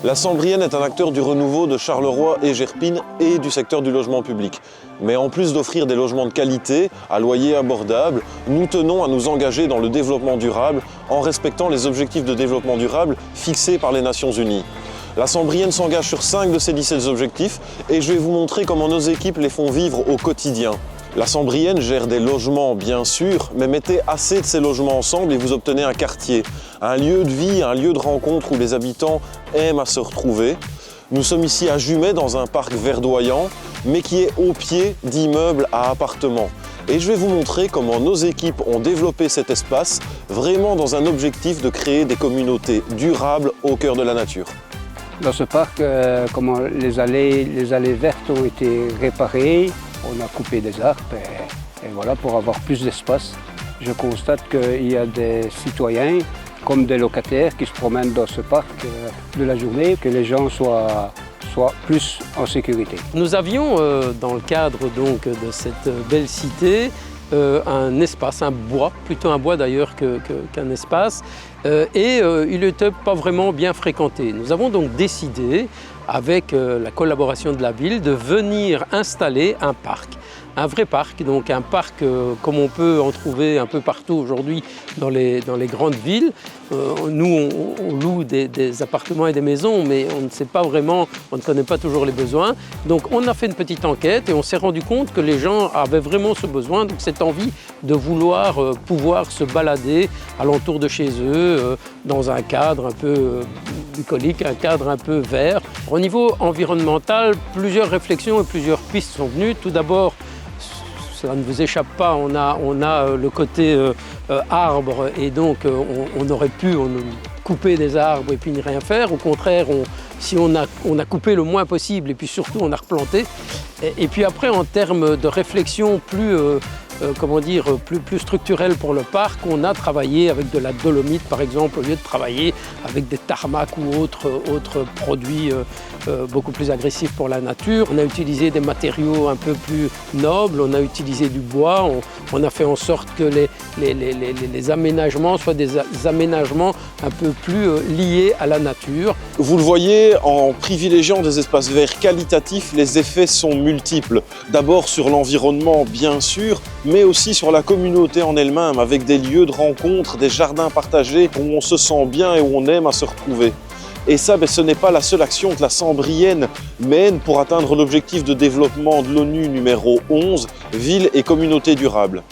La Sambrienne est un acteur du renouveau de Charleroi et Gerpine et du secteur du logement public. Mais en plus d'offrir des logements de qualité, à loyer abordable, nous tenons à nous engager dans le développement durable en respectant les objectifs de développement durable fixés par les Nations Unies. La Sambrienne s'engage sur 5 de ces 17 objectifs et je vais vous montrer comment nos équipes les font vivre au quotidien. La Sambrienne gère des logements, bien sûr, mais mettez assez de ces logements ensemble et vous obtenez un quartier, un lieu de vie, un lieu de rencontre où les habitants aiment à se retrouver. Nous sommes ici à Jumet, dans un parc verdoyant, mais qui est au pied d'immeubles à appartements. Et je vais vous montrer comment nos équipes ont développé cet espace, vraiment dans un objectif de créer des communautés durables au cœur de la nature. Dans ce parc, comment les allées vertes ont été réparées. On a coupé des arbres et voilà, pour avoir plus d'espace. Je constate qu'il y a des citoyens comme des locataires qui se promènent dans ce parc de la journée, que les gens soient plus en sécurité. Nous avions, dans le cadre donc, de cette belle cité, un espace, un bois, plutôt un bois d'ailleurs qu'un espace, et il n'était pas vraiment bien fréquenté. Nous avons donc décidé, avec la collaboration de la ville, de venir installer un parc. Un vrai parc, donc un parc comme on peut en trouver un peu partout aujourd'hui dans les grandes villes. Nous, on loue des appartements et des maisons, mais on ne sait pas vraiment, on ne connaît pas toujours les besoins. Donc on a fait une petite enquête et on s'est rendu compte que les gens avaient vraiment ce besoin, donc cette envie de vouloir pouvoir se balader alentour de chez eux, dans un cadre un peu bucolique, un cadre un peu vert. Au niveau environnemental, plusieurs réflexions et plusieurs pistes sont venues. Tout d'abord, cela ne vous échappe pas, on a le côté arbre et donc on aurait pu couper des arbres et puis n'y rien faire. Au contraire, si on a coupé le moins possible et puis surtout on a replanté. Et puis après, en termes de réflexion plus structurelle pour le parc, on a travaillé avec de la dolomite par exemple, au lieu de travailler avec des tarmacs ou autres produits beaucoup plus agressifs pour la nature. On a utilisé des matériaux un peu plus nobles, on a utilisé du bois, on a fait en sorte que les aménagements soient des aménagements un peu plus liés à la nature. Vous le voyez, en privilégiant des espaces verts qualitatifs, les effets sont multiples. D'abord sur l'environnement, bien sûr, mais aussi sur la communauté en elle-même, avec des lieux de rencontre, des jardins partagés où on se sent bien et où on aime à se retrouver. Et ça, ce n'est pas la seule action que la Sambrienne mène pour atteindre l'objectif de développement de l'ONU numéro 11, Ville et communauté durable.